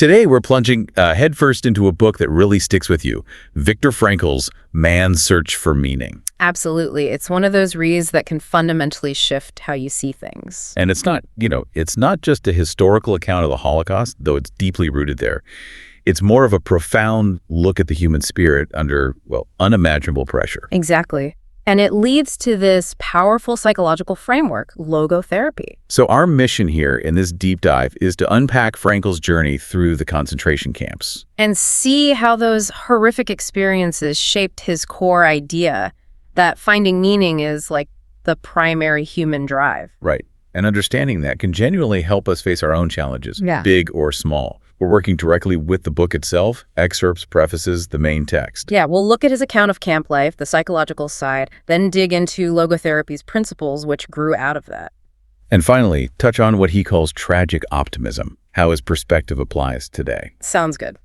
Today, we're plunging headfirst into a book that really sticks with you, Viktor Frankl's Man's Search for Meaning. Absolutely. It's one of those reads that can fundamentally shift how you see things. And it's not, it's not just a historical account of the Holocaust, though it's deeply rooted there. It's more of a profound look at the human spirit under, unimaginable pressure. Exactly. And it leads to this powerful psychological framework, logotherapy. So our mission here in this deep dive is to unpack Frankl's journey through the concentration camps. And see how those horrific experiences shaped his core idea that finding meaning is like the primary human drive. Right. And understanding that can genuinely help us face our own challenges, big or small. We're working directly with the book itself, excerpts, prefaces, the main text. Yeah, we'll look at his account of camp life, the psychological side, then dig into logotherapy's principles, which grew out of that. And finally, touch on what he calls tragic optimism, how his perspective applies today. Sounds good.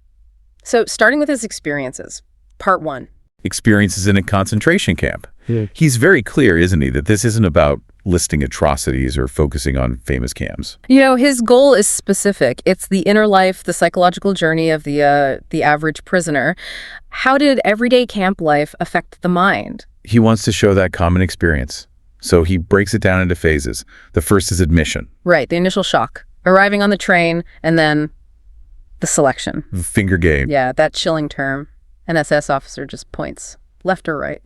So, starting with his experiences. Part 1. Experiences in a concentration camp. Yeah. He's very clear, isn't he, that this isn't about listing atrocities or focusing on famous camps. His goal is specific. It's the inner life, the psychological journey of the average prisoner. How did everyday camp life affect the mind? He wants to show that common experience. So he breaks it down into phases. The first is admission. Right, the initial shock. Arriving on the train, and then the selection. Finger game. Yeah, that chilling term. An SS officer just points. Left or right?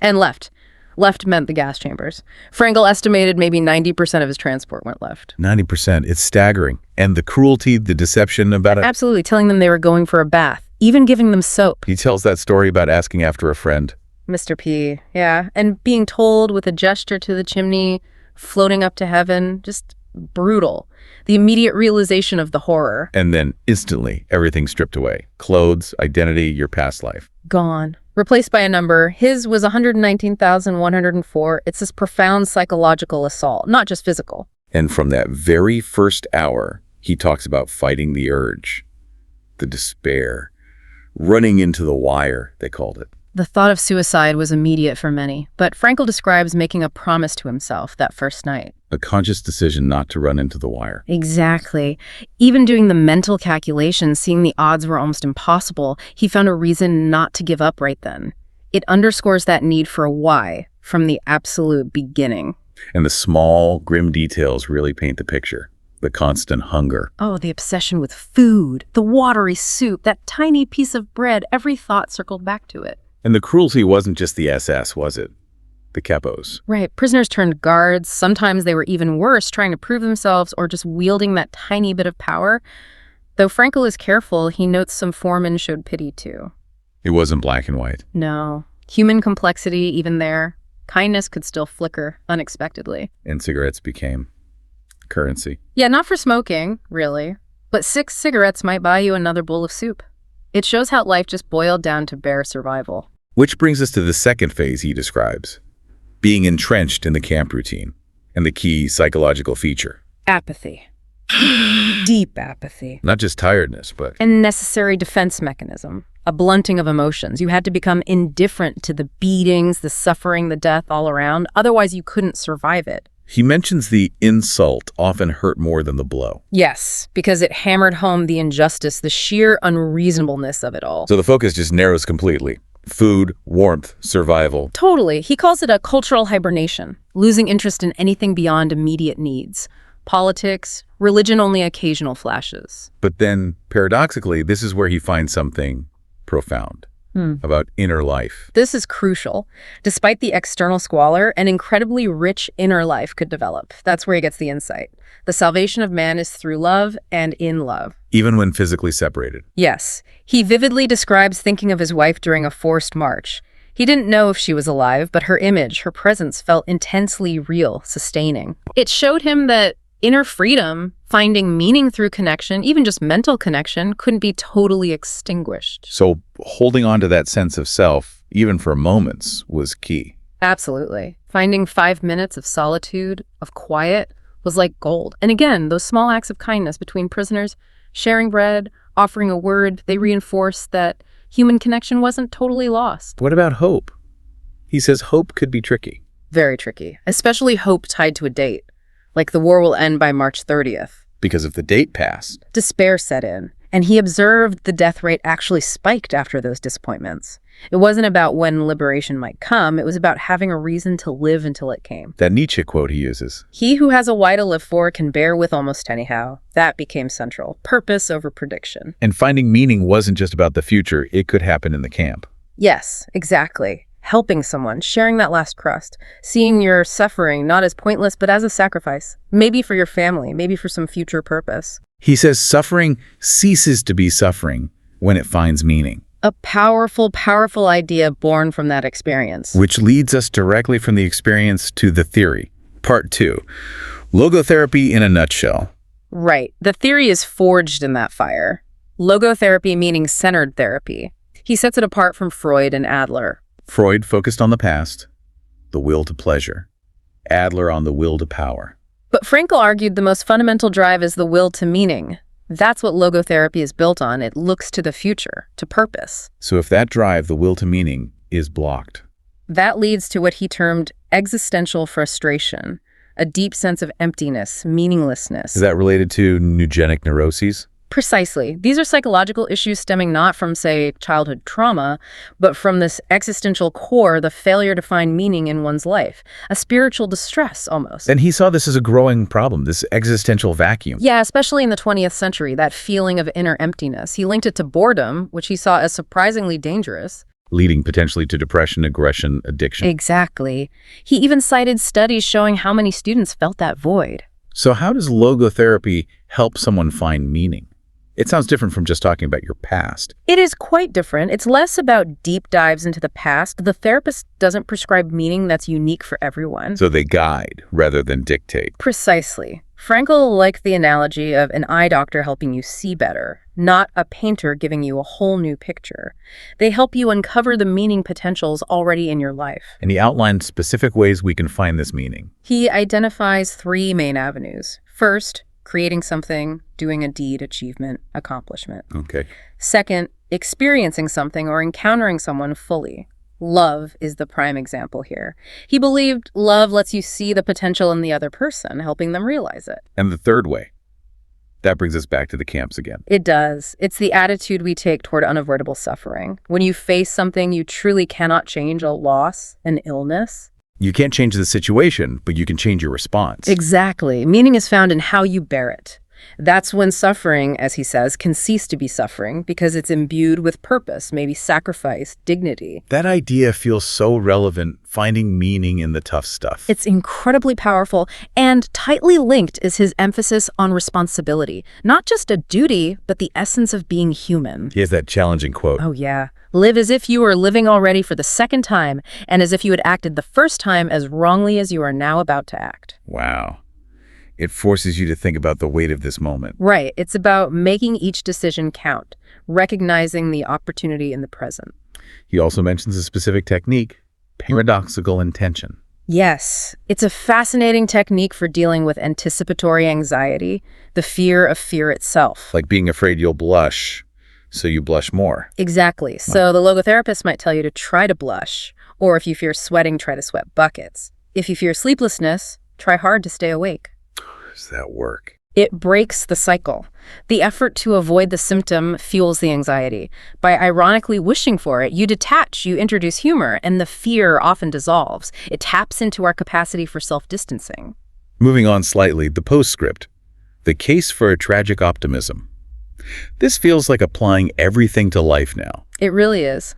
And left. Left meant the gas chambers. Frankl estimated maybe 90% of his transport went left. 90%. It's staggering. And the cruelty, the deception about it. Absolutely. Telling them they were going for a bath. Even giving them soap. He tells that story about asking after a friend. Mr. P. Yeah. And being told with a gesture to the chimney, floating up to heaven. Just brutal. The immediate realization of the horror. And then instantly, everything stripped away. Clothes, identity, your past life. Gone. Replaced by a number. His was 119,104. It's this profound psychological assault, not just physical. And from that very first hour, he talks about fighting the urge, the despair, running into the wire, they called it. The thought of suicide was immediate for many, but Frankl describes making a promise to himself that first night. A conscious decision not to run into the wire. Exactly. Even doing the mental calculations, seeing the odds were almost impossible, he found a reason not to give up right then. It underscores that need for a why from the absolute beginning. And the small, grim details really paint the picture. The constant hunger. Oh, the obsession with food, the watery soup, that tiny piece of bread, every thought circled back to it. And the cruelty wasn't just the SS, was it? The capos. Right. Prisoners turned guards. Sometimes they were even worse, trying to prove themselves or just wielding that tiny bit of power. Though Frankl is careful, he notes some foremen showed pity too. It wasn't black and white. No. Human complexity, even there. Kindness could still flicker unexpectedly. And cigarettes became currency. Yeah, not for smoking, really. But 6 cigarettes might buy you another bowl of soup. It shows how life just boiled down to bare survival. Which brings us to the second phase he describes, being entrenched in the camp routine, and the key psychological feature. Apathy. Deep apathy. Not just tiredness, but... A necessary defense mechanism. A blunting of emotions. You had to become indifferent to the beatings, the suffering, the death all around. Otherwise, you couldn't survive it. He mentions the insult often hurt more than the blow. Yes, because it hammered home the injustice, the sheer unreasonableness of it all. So the focus just narrows completely. Food, warmth, survival. Totally. He calls it a cultural hibernation, losing interest in anything beyond immediate needs. Politics, religion, only occasional flashes. But then, paradoxically, this is where he finds something profound. About inner life. This is crucial. Despite the external squalor, an incredibly rich inner life could develop. That's where he gets the insight. The salvation of man is through love and in love. Even when physically separated. Yes. He vividly describes thinking of his wife during a forced march. He didn't know if she was alive, but her image, her presence felt intensely real, sustaining. It showed him that inner freedom, finding meaning through connection, even just mental connection, couldn't be totally extinguished. So holding on to that sense of self, even for moments, was key. Absolutely. Finding 5 minutes of solitude, of quiet, was like gold. And again, those small acts of kindness between prisoners, sharing bread, offering a word, they reinforced that human connection wasn't totally lost. What about hope? He says hope could be tricky. Very tricky, especially hope tied to a date. Like the war will end by March 30th. Because if the date passed. Despair set in. And he observed the death rate actually spiked after those disappointments. It wasn't about when liberation might come, it was about having a reason to live until it came. That Nietzsche quote he uses. He who has a why to live for can bear with almost anyhow. That became central. Purpose over prediction. And finding meaning wasn't just about the future, it could happen in the camp. Yes, exactly. Helping someone, sharing that last crust, seeing your suffering not as pointless but as a sacrifice, maybe for your family, maybe for some future purpose. He says suffering ceases to be suffering when it finds meaning. A powerful, powerful idea born from that experience. Which leads us directly from the experience to the theory. Part 2. Logotherapy in a nutshell. Right. The theory is forged in that fire. Logotherapy meaning centered therapy. He sets it apart from Freud and Adler. Freud focused on the past, the will to pleasure. Adler on the will to power. But Frankl argued the most fundamental drive is the will to meaning. That's what logotherapy is built on. It looks to the future, to purpose. So if that drive, the will to meaning, is blocked, that leads to what he termed existential frustration, a deep sense of emptiness, meaninglessness. Is that related to neurogenic neuroses? Precisely. These are psychological issues stemming not from, say, childhood trauma, but from this existential core, the failure to find meaning in one's life, a spiritual distress almost. And he saw this as a growing problem, this existential vacuum. Yeah, especially in the 20th century, that feeling of inner emptiness. He linked it to boredom, which he saw as surprisingly dangerous. Leading potentially to depression, aggression, addiction. Exactly. He even cited studies showing how many students felt that void. So how does logotherapy help someone find meaning? It sounds different from just talking about your past. It is quite different. It's less about deep dives into the past. The therapist doesn't prescribe meaning that's unique for everyone. So they guide rather than dictate. Precisely. Frankl liked the analogy of an eye doctor helping you see better, not a painter giving you a whole new picture. They help you uncover the meaning potentials already in your life. And he outlined specific ways we can find this meaning. He identifies 3 main avenues. First, creating something, doing a deed, achievement, accomplishment. Okay. Second, experiencing something or encountering someone fully. Love is the prime example here. He believed love lets you see the potential in the other person, helping them realize it. And the third way. That brings us back to the camps again. It does. It's the attitude we take toward unavoidable suffering. When you face something you truly cannot change, a loss, an illness. You can't change the situation, but you can change your response. Exactly. Meaning is found in how you bear it. That's when suffering, as he says, can cease to be suffering because it's imbued with purpose, maybe sacrifice, dignity. That idea feels so relevant, finding meaning in the tough stuff. It's incredibly powerful, and tightly linked is his emphasis on responsibility. Not just a duty, but the essence of being human. He has that challenging quote. Oh, yeah. Live as if you were living already for the second time, and as if you had acted the first time as wrongly as you are now about to act. Wow. It forces you to think about the weight of this moment. Right. It's about making each decision count, recognizing the opportunity in the present. He also mentions a specific technique, paradoxical intention. Yes. It's a fascinating technique for dealing with anticipatory anxiety, the fear of fear itself. Like being afraid you'll blush, so you blush more. Exactly. So the logotherapist might tell you to try to blush, or if you fear sweating, try to sweat buckets. If you fear sleeplessness, try hard to stay awake. Does that work? It breaks the cycle. The effort to avoid the symptom fuels the anxiety. By ironically wishing for it, you detach, you introduce humor, and the fear often dissolves. It taps into our capacity for self-distancing. Moving on slightly, the postscript. The case for a tragic optimism. This feels like applying everything to life now. It really is.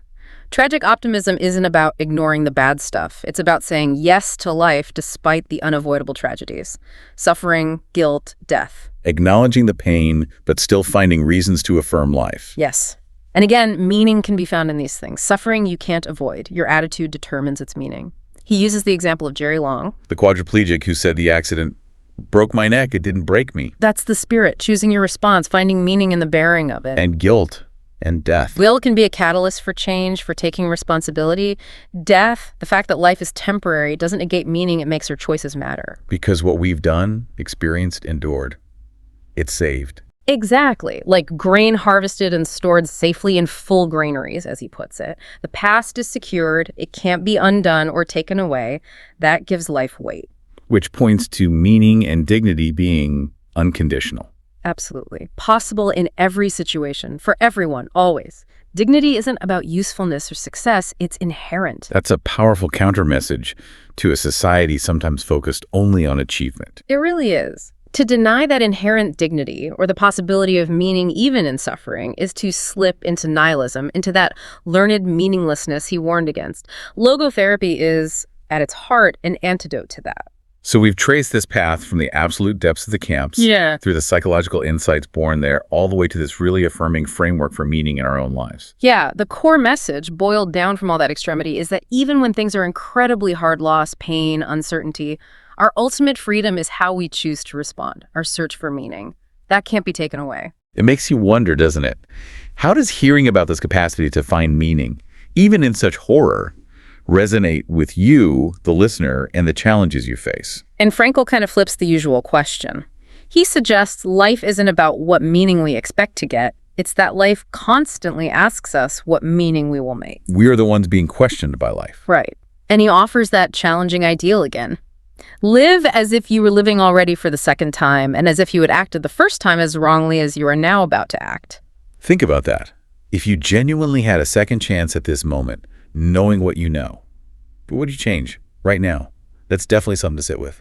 Tragic optimism isn't about ignoring the bad stuff. It's about saying yes to life despite the unavoidable tragedies. Suffering, guilt, death. Acknowledging the pain, but still finding reasons to affirm life. Yes. And again, meaning can be found in these things. Suffering you can't avoid. Your attitude determines its meaning. He uses the example of Jerry Long, the quadriplegic who said the accident broke my neck, it didn't break me. That's the spirit, choosing your response, finding meaning in the bearing of it. And guilt. And death. Will can be a catalyst for change, for taking responsibility. Death, the fact that life is temporary, doesn't negate meaning, it makes our choices matter. Because what we've done, experienced, endured, it's saved. Exactly. Like grain harvested and stored safely in full granaries, as he puts it. The past is secured, it can't be undone or taken away. That gives life weight. Which points to meaning and dignity being unconditional. Absolutely. Possible in every situation, for everyone, always. Dignity isn't about usefulness or success, it's inherent. That's a powerful counter-message to a society sometimes focused only on achievement. It really is. To deny that inherent dignity or the possibility of meaning even in suffering is to slip into nihilism, into that learned meaninglessness he warned against. Logotherapy is, at its heart, an antidote to that. So we've traced this path from the absolute depths of the camps, through the psychological insights born there, all the way to this really affirming framework for meaning in our own lives. Yeah, the core message boiled down from all that extremity is that even when things are incredibly hard, loss, pain, uncertainty, our ultimate freedom is how we choose to respond, our search for meaning. That can't be taken away. It makes you wonder, doesn't it? How does hearing about this capacity to find meaning, even in such horror, resonate with you, the listener, and the challenges you face? And Frankl kind of flips the usual question. He suggests life isn't about what meaning we expect to get. It's that life constantly asks us what meaning we will make. We are the ones being questioned by life. Right. And he offers that challenging ideal again. Live as if you were living already for the second time, and as if you had acted the first time as wrongly as you are now about to act. Think about that. If you genuinely had a second chance at this moment, knowing what you know, what would you change right now? That's definitely something to sit with.